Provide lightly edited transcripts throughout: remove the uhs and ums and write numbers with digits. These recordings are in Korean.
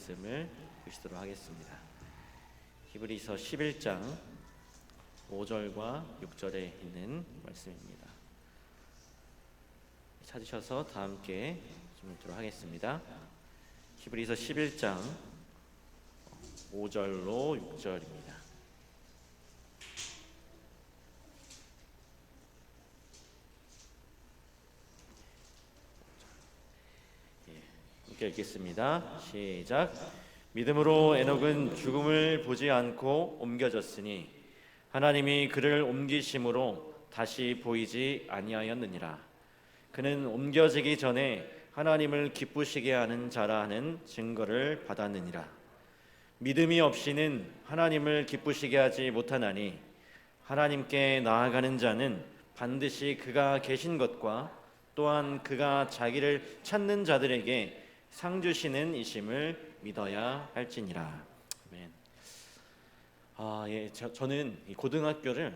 말씀을 보시도록 하겠습니다. 히브리서 11장 5절과 6절에 있는 말씀입니다. 찾으셔서 다 함께 좀 읽도록 하겠습니다. 히브리서 11장 5절로 6절입니다. 함께 읽겠습니다. 시작. 믿음으로 에녹은 죽음을 보지 않고 옮겨졌으니 하나님이 그를 옮기심으로 다시 보이지 아니하였느니라. 그는 옮겨지기 전에 하나님을 기쁘시게 하는 자라 하는 증거를 받았느니라. 믿음이 없이는 하나님을 기쁘시게 하지 못하나니 하나님께 나아가는 자는 반드시 그가 계신 것과 또한 그가 자기를 찾는 자들에게 상 주시는 이심을 믿어야 할지니라. 아멘. 저는 이 고등학교를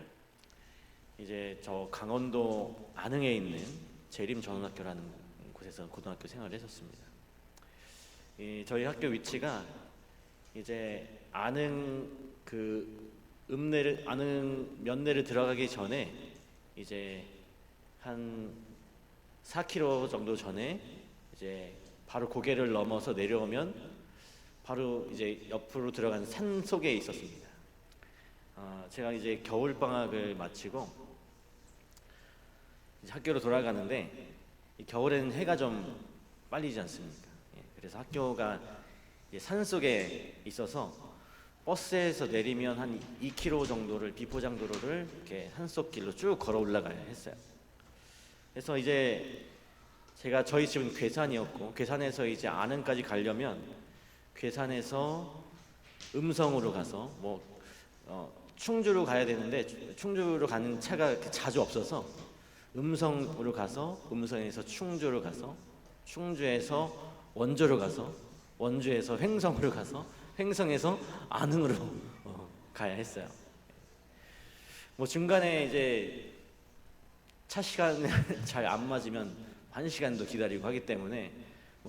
이제 저 강원도 안흥에 있는 재림전원학교라는 곳에서 고등학교 생활을 했었습니다. 저희 학교 위치가 이제 안흥 안흥 면내를 들어가기 전에 이제 한 4km 정도 전에 이제 바로 고개를 넘어서 내려오면 바로 이제 옆으로 들어간 산 속에 있었습니다. 제가 이제 겨울 방학을 마치고 이제 학교로 돌아가는데 겨울에는 해가 좀 빨리 지지 않습니까? 그래서 학교가 산 속에 있어서 버스에서 내리면 한 2km 정도를 비포장도로를 이렇게 산속길로 쭉 걸어 올라가야 했어요. 그래서 이제 제가 저희 집은 괴산이었고 괴산에서 이제 안흥까지 가려면 괴산에서 음성으로 가서 충주로 가야 되는데 충주로 가는 차가 자주 없어서 음성으로 가서 음성에서 충주로 가서 충주에서 원주로 가서 원주에서 횡성으로 가서 횡성에서 안흥으로 가야 했어요. 중간에 이제 차 시간 잘 안 맞으면 1시간도 기다리고 하기 때문에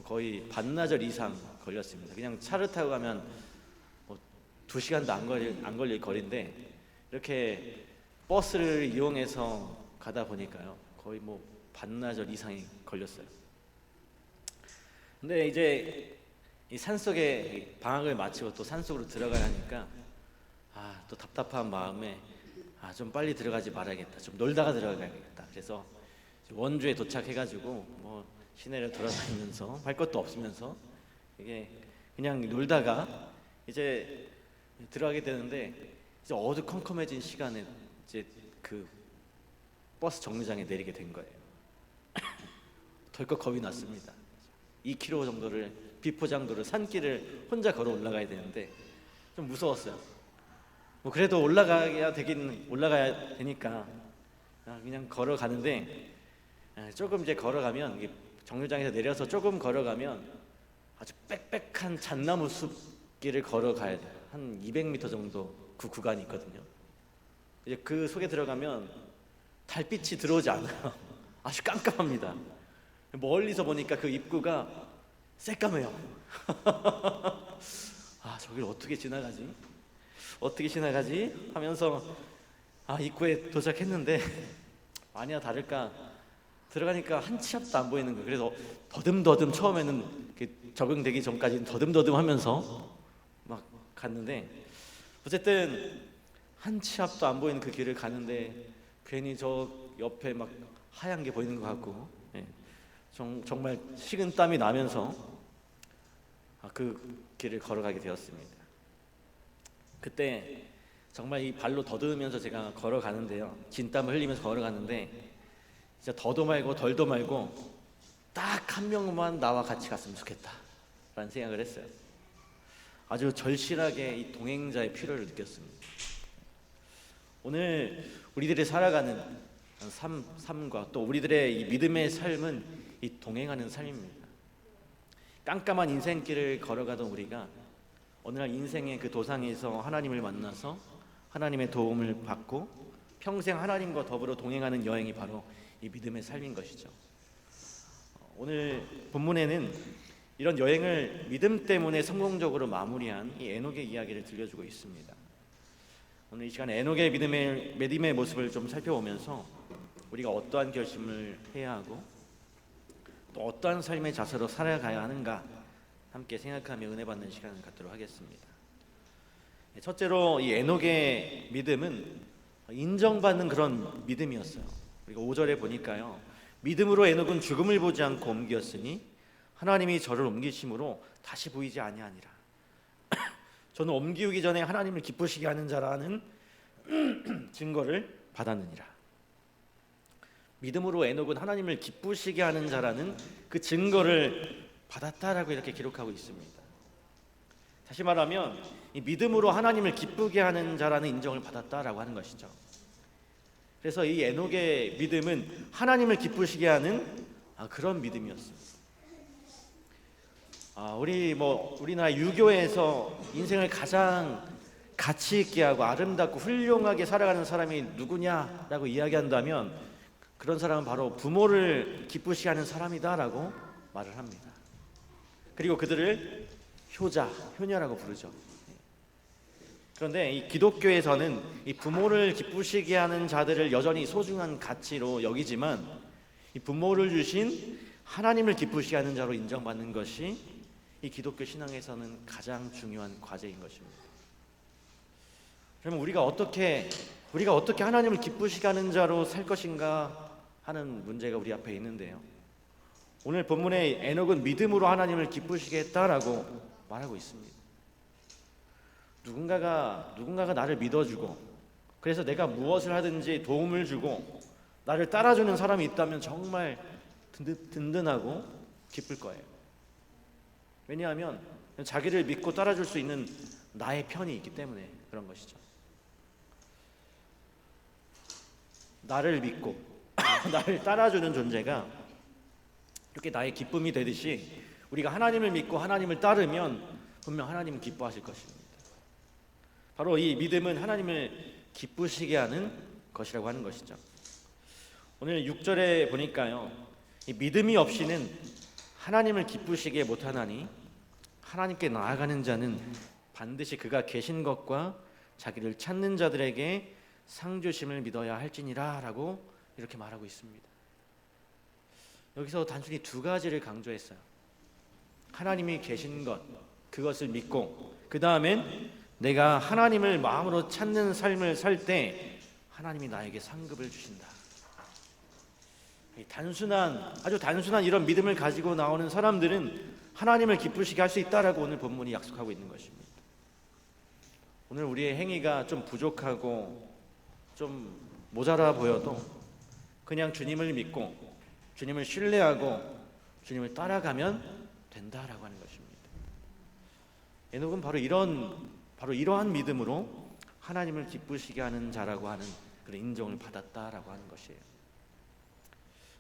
거의 반나절 이상 걸렸습니다. 그냥 차를 타고 가면 2시간도 안 걸릴 거리인데 이렇게 버스를 이용해서 가다 보니까요 거의 반나절 이상이 걸렸어요. 근데 이제 이 산속에 방학을 마치고 또 산속으로 들어가야 하니까 또 답답한 마음에 좀 빨리 들어가지 말아야겠다, 좀 놀다가 들어가야겠다. 그래서 원주에 도착해가지고 시내를 돌아다니면서 할 것도 없으면서 이게 그냥 놀다가 이제 들어가게 되는데 이제 어두컴컴해진 시간에 이제 그 버스 정류장에 내리게 된 거예요. 덜컥 겁이 났습니다. 2km 정도를 비포장도를 산길을 혼자 걸어 올라가야 되는데 좀 무서웠어요. 그래도 올라가야 되니까 그냥 걸어가는데 조금 이제 걸어가면 정류장에서 내려서 조금 걸어가면 아주 빽빽한 잣나무 숲길을 걸어가야 돼요. 한 200m 정도 그 구간이 있거든요. 이제 그 속에 들어가면 달빛이 들어오지 않아요. 아주 깜깜합니다. 멀리서 보니까 그 입구가 새까매요. 저길 어떻게 지나가지 하면서 입구에 도착했는데 아니야 다를까 들어가니까 한 치 앞도 안 보이는 거예요. 그래서 더듬더듬 처음에는 적응되기 전까지는 더듬더듬 하면서 막 갔는데 어쨌든 한 치 앞도 안 보이는 그 길을 가는데 괜히 저 옆에 막 하얀 게 보이는 것 같고 정말 식은 땀이 나면서 그 길을 걸어가게 되었습니다. 그때 정말 이 발로 더듬으면서 제가 걸어가는데요, 진땀을 흘리면서 걸어가는데 진짜 더도 말고 덜도 말고 딱 한 명만 나와 같이 갔으면 좋겠다 라는 생각을 했어요. 아주 절실하게 이 동행자의 필요를 느꼈습니다. 오늘 우리들이 살아가는 삶과 또 우리들의 이 믿음의 삶은 이 동행하는 삶입니다. 깜깜한 인생길을 걸어가던 우리가 어느 날 인생의 그 도상에서 하나님을 만나서 하나님의 도움을 받고 평생 하나님과 더불어 동행하는 여행이 바로 이 믿음의 삶인 것이죠. 오늘 본문에는 이런 여행을 믿음 때문에 성공적으로 마무리한 이 에녹의 이야기를 들려주고 있습니다. 오늘 이 시간에 에녹의 믿음의 모습을 좀 살펴보면서 우리가 어떠한 결심을 해야 하고 또 어떠한 삶의 자세로 살아가야 하는가 함께 생각하며 은혜 받는 시간을 갖도록 하겠습니다. 첫째로 이 에녹의 믿음은 인정받는 그런 믿음이었어요. 우리가 5절에 보니까요, 믿음으로 에녹은 죽음을 보지 않고 옮겼으니 하나님이 저를 옮기심으로 다시 보이지 아니하니라. 저는 옮기기 전에 하나님을 기쁘시게 하는 자라는 증거를 받았느니라. 믿음으로 에녹은 하나님을 기쁘시게 하는 자라는 그 증거를 받았다라고 이렇게 기록하고 있습니다. 다시 말하면 이 믿음으로 하나님을 기쁘게 하는 자라는 인정을 받았다라고 하는 것이죠. 그래서 이 에녹의 믿음은 하나님을 기쁘시게 하는 그런 믿음이었습니다. 우리나라 유교에서 인생을 가장 가치 있게 하고 아름답고 훌륭하게 살아가는 사람이 누구냐라고 이야기한다면 그런 사람은 바로 부모를 기쁘시게 하는 사람이다라고 말을 합니다. 그리고 그들을 효자, 효녀라고 부르죠. 그런데 이 기독교에서는 이 부모를 기쁘시게 하는 자들을 여전히 소중한 가치로 여기지만 이 부모를 주신 하나님을 기쁘시게 하는 자로 인정받는 것이 이 기독교 신앙에서는 가장 중요한 과제인 것입니다. 그러면 우리가 어떻게 하나님을 기쁘시게 하는 자로 살 것인가 하는 문제가 우리 앞에 있는데요. 오늘 본문의 에녹은 믿음으로 하나님을 기쁘시게 했다라고 말하고 있습니다. 누군가가 나를 믿어주고 그래서 내가 무엇을 하든지 도움을 주고 나를 따라주는 사람이 있다면 정말 든든하고 기쁠 거예요. 왜냐하면 자기를 믿고 따라줄 수 있는 나의 편이 있기 때문에 그런 것이죠. 나를 믿고 나를 따라주는 존재가 이렇게 나의 기쁨이 되듯이 우리가 하나님을 믿고 하나님을 따르면 분명 하나님은 기뻐하실 것입니다. 바로 이 믿음은 하나님을 기쁘시게 하는 것이라고 하는 것이죠. 오늘 6절에 보니까요, 이 믿음이 없이는 하나님을 기쁘시게 못하나니 하나님께 나아가는 자는 반드시 그가 계신 것과 자기를 찾는 자들에게 상 주심을 믿어야 할지니라 라고 이렇게 말하고 있습니다. 여기서 단순히 두 가지를 강조했어요. 하나님이 계신 것, 그것을 믿고 그 다음엔 내가 하나님을 마음으로 찾는 삶을 살 때 하나님이 나에게 상급을 주신다. 아주 단순한 이런 믿음을 가지고 나오는 사람들은 하나님을 기쁘시게 할 수 있다라고 오늘 본문이 약속하고 있는 것입니다. 오늘 우리의 행위가 좀 부족하고 좀 모자라 보여도 그냥 주님을 믿고 주님을 신뢰하고 주님을 따라가면 된다라고 하는 것입니다. 에녹은 바로 이러한 믿음으로 하나님을 기쁘시게 하는 자라고 하는 그런 인정을 받았다라고 하는 것이에요.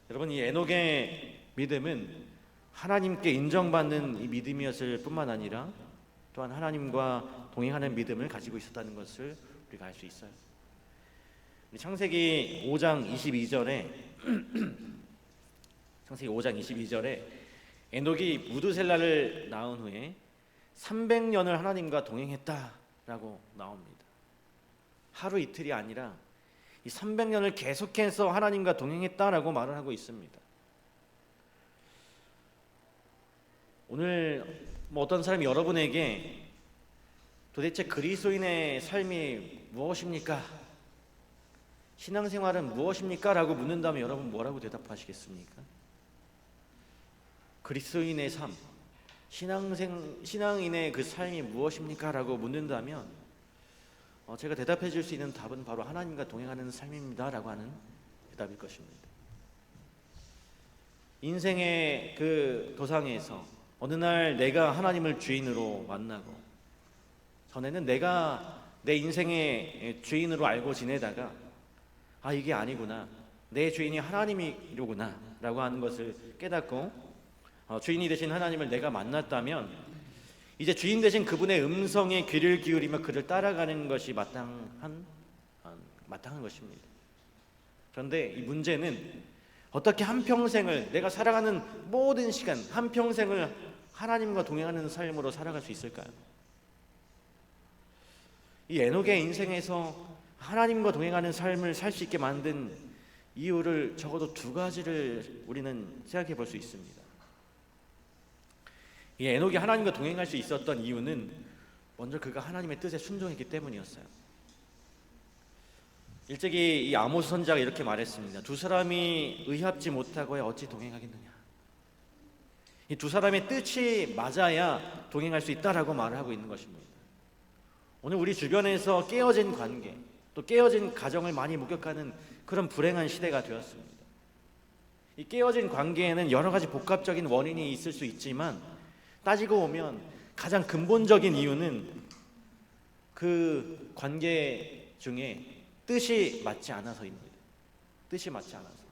여러분, 이 에녹의 믿음은 하나님께 인정받는 이 믿음이었을 뿐만 아니라 또한 하나님과 동행하는 믿음을 가지고 있었다는 것을 우리가 알 수 있어요. 창세기 5장 22절에 에녹이 무드셀라를 낳은 후에 300년을 하나님과 동행했다라고 나옵니다. 하루 이틀이 아니라 이 300년을 계속해서 하나님과 동행했다라고 말을 하고 있습니다. 오늘 어떤 사람이 여러분에게 도대체 그리스도인의 삶이 무엇입니까? 신앙생활은 무엇입니까? 라고 묻는다면 여러분 뭐라고 대답하시겠습니까? 그리스도인의 삶, 신앙인의 그 삶이 무엇입니까? 라고 묻는다면 제가 대답해 줄 수 있는 답은 바로 하나님과 동행하는 삶입니다 라고 하는 대답일 것입니다. 인생의 그 도상에서 어느 날 내가 하나님을 주인으로 만나고 전에는 내가 내 인생의 주인으로 알고 지내다가 이게 아니구나, 내 주인이 하나님이로구나 라고 하는 것을 깨닫고 주인이 되신 하나님을 내가 만났다면 이제 주인 되신 그분의 음성에 귀를 기울이며 그를 따라가는 것이 마땅한 것입니다. 그런데 이 문제는 어떻게 한평생을 내가 살아가는 모든 시간 한평생을 하나님과 동행하는 삶으로 살아갈 수 있을까요? 이 에녹의 인생에서 하나님과 동행하는 삶을 살 수 있게 만든 이유를 적어도 두 가지를 우리는 생각해 볼 수 있습니다. 이 에녹이 하나님과 동행할 수 있었던 이유는 먼저 그가 하나님의 뜻에 순종했기 때문이었어요. 일찍이 이 아모스 선지자가 이렇게 말했습니다. 두 사람이 의합지 못하고야 어찌 동행하겠느냐. 이 두 사람의 뜻이 맞아야 동행할 수 있다라고 말을 하고 있는 것입니다. 오늘 우리 주변에서 깨어진 관계, 또 깨어진 가정을 많이 목격하는 그런 불행한 시대가 되었습니다. 이 깨어진 관계에는 여러 가지 복합적인 원인이 있을 수 있지만 따지고 보면 가장 근본적인 이유는 그 관계 중에 뜻이 맞지 않아서입니다. 뜻이 맞지 않아서,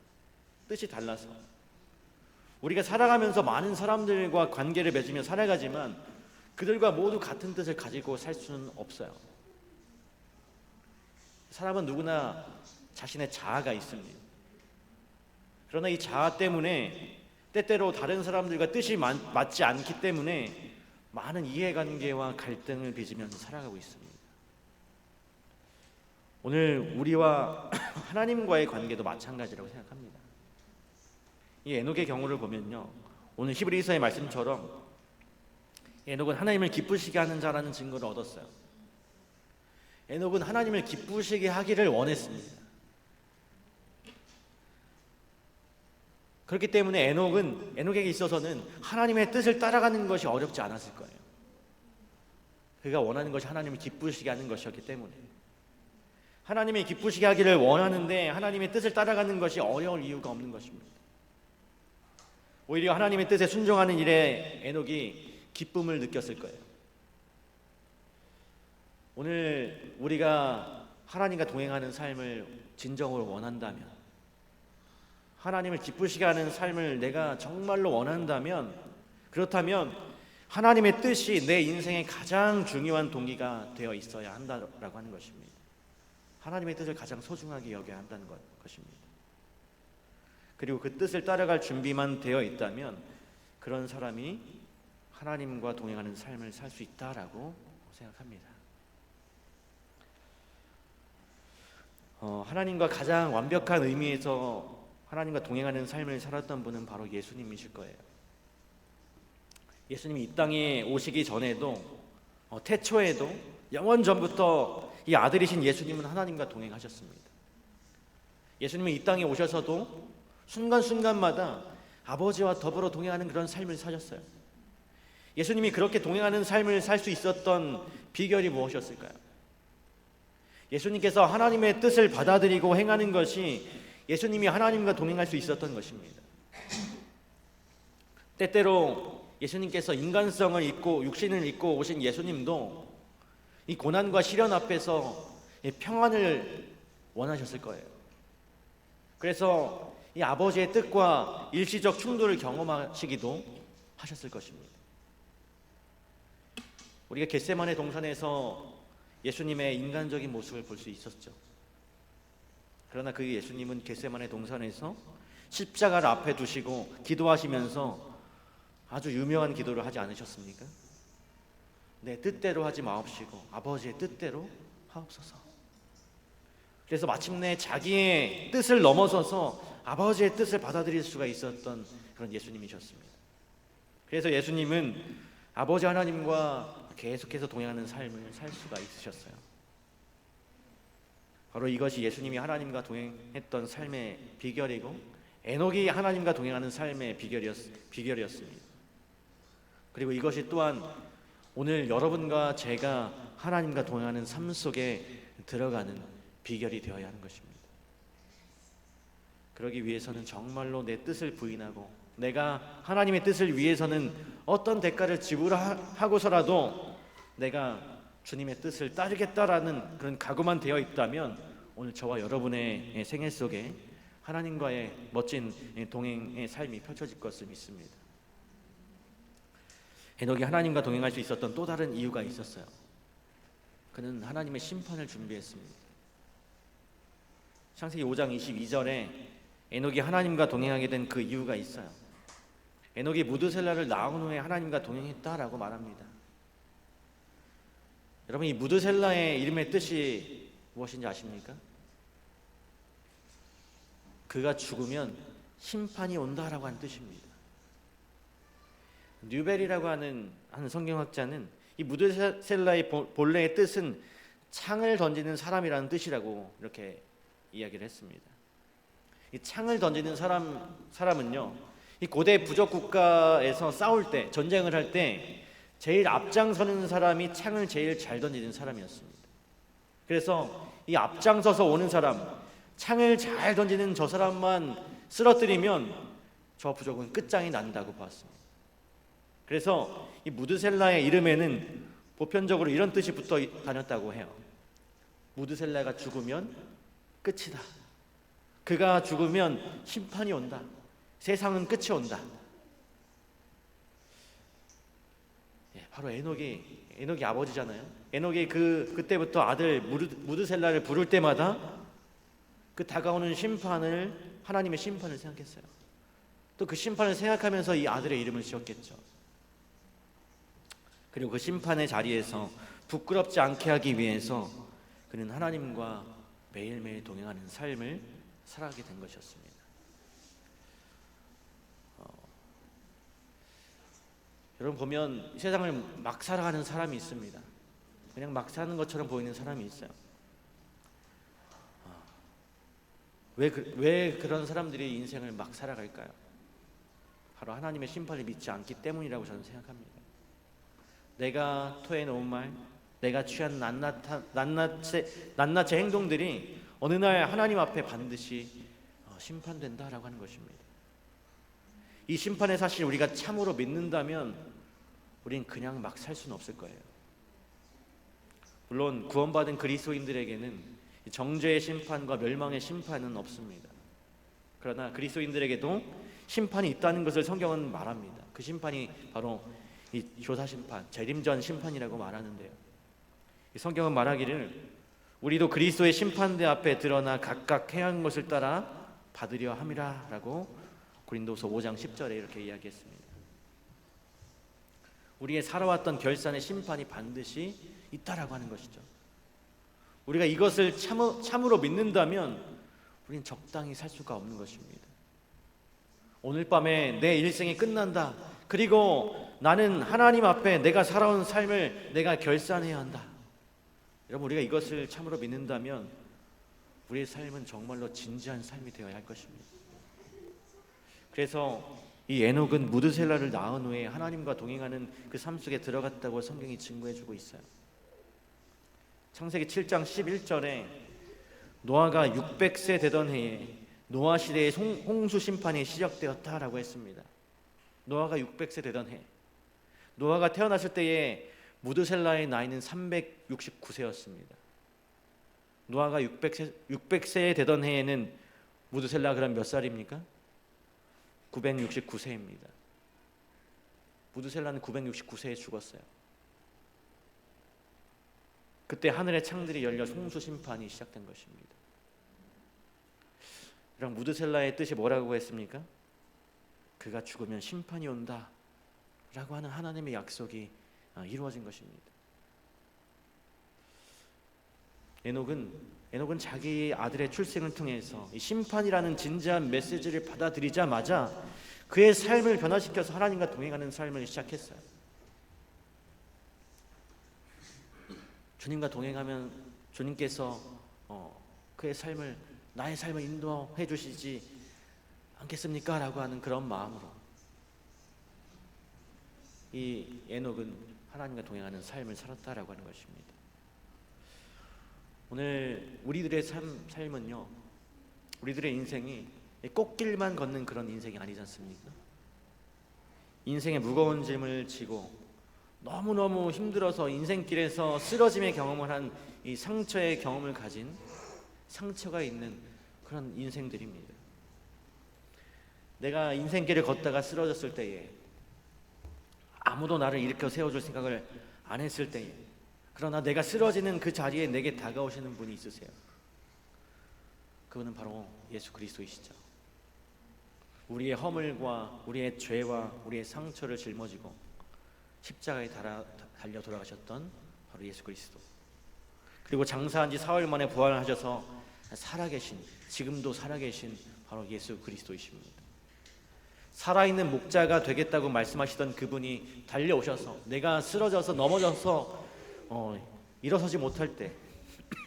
뜻이 달라서. 우리가 살아가면서 많은 사람들과 관계를 맺으며 살아가지만 그들과 모두 같은 뜻을 가지고 살 수는 없어요. 사람은 누구나 자신의 자아가 있습니다. 그러나 이 자아 때문에 때때로 다른 사람들과 뜻이 맞지 않기 때문에 많은 이해관계와 갈등을 빚으면서 살아가고 있습니다. 오늘 우리와 하나님과의 관계도 마찬가지라고 생각합니다. 이 에녹의 경우를 보면요, 오늘 히브리서의 말씀처럼 에녹은 하나님을 기쁘시게 하는 자라는 증거를 얻었어요. 에녹은 하나님을 기쁘시게 하기를 원했습니다. 그렇기 때문에 에녹에게 있어서는 하나님의 뜻을 따라가는 것이 어렵지 않았을 거예요. 그가 원하는 것이 하나님을 기쁘시게 하는 것이었기 때문에. 하나님이 기쁘시게 하기를 원하는데 하나님의 뜻을 따라가는 것이 어려울 이유가 없는 것입니다. 오히려 하나님의 뜻에 순종하는 일에 에녹이 기쁨을 느꼈을 거예요. 오늘 우리가 하나님과 동행하는 삶을 진정으로 원한다면, 하나님을 기쁘시게 하는 삶을 내가 정말로 원한다면, 그렇다면 하나님의 뜻이 내 인생의 가장 중요한 동기가 되어 있어야 한다라고 하는 것입니다. 하나님의 뜻을 가장 소중하게 여겨야 한다는 것입니다. 그리고 그 뜻을 따라갈 준비만 되어 있다면 그런 사람이 하나님과 동행하는 삶을 살 수 있다라고 생각합니다. 하나님과 가장 완벽한 의미에서 하나님과 동행하는 삶을 살았던 분은 바로 예수님이실 거예요. 예수님이 이 땅에 오시기 전에도 태초에도 영원 전부터 이 아들이신 예수님은 하나님과 동행하셨습니다. 예수님은 이 땅에 오셔서도 순간순간마다 아버지와 더불어 동행하는 그런 삶을 사셨어요. 예수님이 그렇게 동행하는 삶을 살 수 있었던 비결이 무엇이었을까요? 예수님께서 하나님의 뜻을 받아들이고 행하는 것이 예수님이 하나님과 동행할 수 있었던 것입니다. 때때로 예수님께서 인간성을 입고 육신을 입고 오신 예수님도 이 고난과 시련 앞에서 평안을 원하셨을 거예요. 그래서 이 아버지의 뜻과 일시적 충돌을 경험하시기도 하셨을 것입니다. 우리가 겟세마네 동산에서 예수님의 인간적인 모습을 볼 수 있었죠. 그러나 그 예수님은 겟세마네 동산에서 십자가를 앞에 두시고 기도하시면서 아주 유명한 기도를 하지 않으셨습니까? 내 뜻대로 하지 마옵시고 아버지의 뜻대로 하옵소서. 그래서 마침내 자기의 뜻을 넘어서서 아버지의 뜻을 받아들일 수가 있었던 그런 예수님이셨습니다. 그래서 예수님은 아버지 하나님과 계속해서 동행하는 삶을 살 수가 있으셨어요. 바로 이것이 예수님이 하나님과 동행했던 삶의 비결이고 에녹이 하나님과 동행하는 삶의 비결이었습니다. 그리고 이것이 또한 오늘 여러분과 제가 하나님과 동행하는 삶 속에 들어가는 비결이 되어야 하는 것입니다. 그러기 위해서는 정말로 내 뜻을 부인하고 내가 하나님의 뜻을 위해서는 어떤 대가를 지불하고서라도 내가 주님의 뜻을 따르겠다라는 그런 각오만 되어 있다면 오늘 저와 여러분의 생애 속에 하나님과의 멋진 동행의 삶이 펼쳐질 것을 믿습니다. 에녹이 하나님과 동행할 수 있었던 또 다른 이유가 있었어요. 그는 하나님의 심판을 준비했습니다. 창세기 5장 22절에 에녹이 하나님과 동행하게 된 그 이유가 있어요. 에녹이 무드셀라를 낳은 후에 하나님과 동행했다라고 말합니다. 여러분, 이 무드셀라의 이름의 뜻이 무엇인지 아십니까? 그가 죽으면 심판이 온다라고 하는 뜻입니다. 뉴벨이라고 하는 성경학자는 이 무드셀라의 본래의 뜻은 창을 던지는 사람이라는 뜻이라고 이렇게 이야기를 했습니다. 이 창을 던지는 사람은요, 이 고대 부족 국가에서 싸울 때, 전쟁을 할 때 제일 앞장서는 사람이 창을 제일 잘 던지는 사람이었습니다. 그래서 이 앞장서서 오는 사람, 창을 잘 던지는 저 사람만 쓰러뜨리면 저 부족은 끝장이 난다고 봤습니다. 그래서 이 무드셀라의 이름에는 보편적으로 이런 뜻이 붙어 다녔다고 해요. 무드셀라가 죽으면 끝이다. 그가 죽으면 심판이 온다. 세상은 끝이 온다. 바로 에녹이 아버지잖아요. 에녹이 그때부터 아들 무드셀라를 부를 때마다 그 다가오는 심판을, 하나님의 심판을 생각했어요. 또 그 심판을 생각하면서 이 아들의 이름을 지었겠죠. 그리고 그 심판의 자리에서 부끄럽지 않게 하기 위해서 그는 하나님과 매일매일 동행하는 삶을 살아가게 된 것이었습니다. 여러분 보면 이 세상을 막 살아가는 사람이 있습니다. 그냥 막 사는 것처럼 보이는 사람이 있어요. 왜 그런 사람들이 인생을 막 살아갈까요? 바로 하나님의 심판을 믿지 않기 때문이라고 저는 생각합니다. 내가 토해놓은 말, 내가 취한 낱낱의 행동들이 어느 날 하나님 앞에 반드시 심판된다라고 하는 것입니다. 이 심판의 사실 우리가 참으로 믿는다면 우린 그냥 막 살 수는 없을 거예요. 물론 구원받은 그리스도인들에게는 정죄의 심판과 멸망의 심판은 없습니다. 그러나 그리스도인들에게도 심판이 있다는 것을 성경은 말합니다. 그 심판이 바로 이 조사 심판, 재림전 심판이라고 말하는데요. 이 성경은 말하기를 우리도 그리스도의 심판대 앞에 드러나 각각 행한 것을 따라 받으려 함이라라고 고린도서 5장 10절에 이렇게 이야기했습니다. 우리의 살아왔던 결산의 심판이 반드시 있다라고 하는 것이죠. 우리가 이것을 참으로 믿는다면 우리는 적당히 살 수가 없는 것입니다. 오늘 밤에 내 일생이 끝난다. 그리고 나는 하나님 앞에 내가 살아온 삶을 내가 결산해야 한다. 여러분, 우리가 이것을 참으로 믿는다면 우리의 삶은 정말로 진지한 삶이 되어야 할 것입니다. 그래서 이 에녹은 무드셀라를 낳은 후에 하나님과 동행하는 그 삶 속에 들어갔다고 성경이 증거해주고 있어요. 창세기 7장 11절에 노아가 600세 되던 해에 노아 시대의 홍수 심판이 시작되었다라고 했습니다. 노아가 600세 되던 해, 노아가 태어났을 때에 무드셀라의 나이는 369세였습니다. 노아가 600세 되던 해에는 무드셀라 그럼 몇 살입니까? 969세입니다. 무드셀라는 969세에 죽었어요. 그때 하늘의 창들이 열려 홍수 심판이 시작된 것입니다. 그럼 무드셀라의 뜻이 뭐라고 했습니까? 그가 죽으면 심판이 온다 라고 하는 하나님의 약속이 이루어진 것입니다. 에녹은 자기 아들의 출생을 통해서 이 심판이라는 진지한 메시지를 받아들이자마자 그의 삶을 변화시켜서 하나님과 동행하는 삶을 시작했어요. 주님과 동행하면 주님께서 그의 삶을, 나의 삶을 인도해 주시지 않겠습니까? 라고 하는 그런 마음으로 이 에녹은 하나님과 동행하는 삶을 살았다라고 하는 것입니다. 오늘 우리들의 삶은요, 우리들의 인생이 꽃길만 걷는 그런 인생이 아니지 않습니까? 인생의 무거운 짐을 지고 너무너무 힘들어서 인생길에서 쓰러짐의 경험을 한 이 상처의 경험을 가진, 상처가 있는 그런 인생들입니다. 내가 인생길을 걷다가 쓰러졌을 때에 아무도 나를 일으켜 세워줄 생각을 안 했을 때에, 그러나 내가 쓰러지는 그 자리에 내게 다가오시는 분이 있으세요. 그분은 바로 예수 그리스도이시죠. 우리의 허물과 우리의 죄와 우리의 상처를 짊어지고 십자가에 달려 돌아가셨던 바로 예수 그리스도, 그리고 장사한 지 사흘 만에 부활하셔서 살아계신, 지금도 살아계신 바로 예수 그리스도이십니다. 살아있는 목자가 되겠다고 말씀하시던 그분이 달려오셔서 내가 쓰러져서 넘어져서 일어서지 못할 때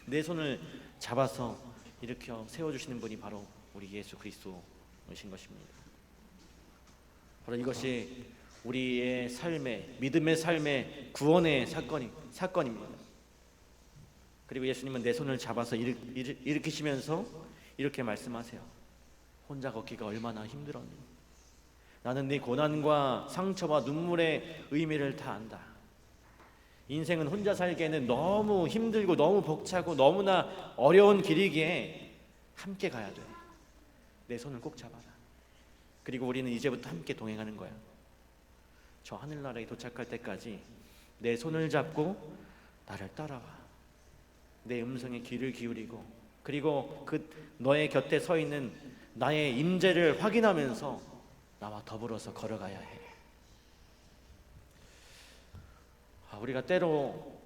내 손을 잡아서 일으켜 세워주시는 분이 바로 우리 예수 그리스도이신 것입니다. 바로 이것이 우리의 삶의, 믿음의 삶의 구원의 사건입니다. 그리고 예수님은 내 손을 잡아서 일으키시면서 이렇게 말씀하세요. 혼자 걷기가 얼마나 힘들었니? 나는 네 고난과 상처와 눈물의 의미를 다 안다. 인생은 혼자 살기에는 너무 힘들고 너무 벅차고 너무나 어려운 길이기에 함께 가야 돼. 내 손을 꼭 잡아라. 그리고 우리는 이제부터 함께 동행하는 거야. 저 하늘나라에 도착할 때까지 내 손을 잡고 나를 따라와. 내 음성에 귀를 기울이고, 그리고 그 너의 곁에 서 있는 나의 임재를 확인하면서 나와 더불어서 걸어가야 해. 우리가 때로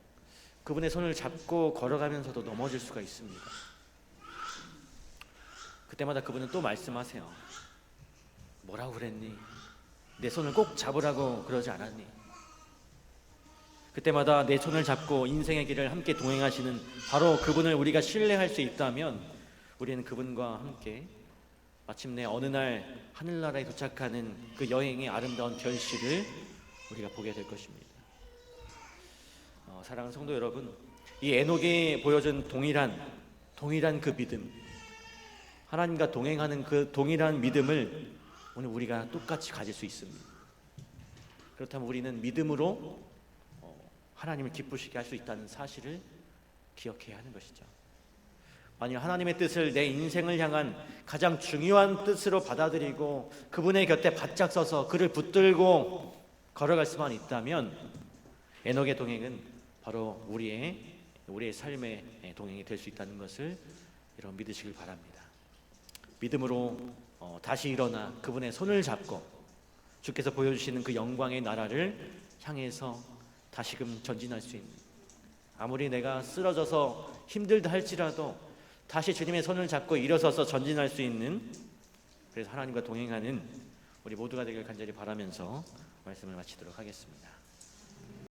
그분의 손을 잡고 걸어가면서도 넘어질 수가 있습니다. 그때마다 그분은 또 말씀하세요. 뭐라고 그랬니? 내 손을 꼭 잡으라고 그러지 않았니? 그때마다 내 손을 잡고 인생의 길을 함께 동행하시는 바로 그분을 우리가 신뢰할 수 있다면 우리는 그분과 함께 마침내 어느 날 하늘나라에 도착하는 그 여행의 아름다운 결실을 우리가 보게 될 것입니다. 사랑하는 성도 여러분, 이 에녹이 보여준 동일한 그 믿음, 하나님과 동행하는 그 동일한 믿음을 오늘 우리가 똑같이 가질 수 있습니다. 그렇다면 우리는 믿음으로 하나님을 기쁘시게 할 수 있다는 사실을 기억해야 하는 것이죠. 만약 하나님의 뜻을 내 인생을 향한 가장 중요한 뜻으로 받아들이고 그분의 곁에 바짝 서서 그를 붙들고 걸어갈 수만 있다면 에녹의 동행은 바로 우리의 삶의 동행이 될 수 있다는 것을 여러분 믿으시길 바랍니다. 믿음으로 다시 일어나 그분의 손을 잡고 주께서 보여주시는 그 영광의 나라를 향해서 다시금 전진할 수 있는, 아무리 내가 쓰러져서 힘들다 할지라도 다시 주님의 손을 잡고 일어서서 전진할 수 있는, 그래서 하나님과 동행하는 우리 모두가 되길 간절히 바라면서 말씀을 마치도록 하겠습니다.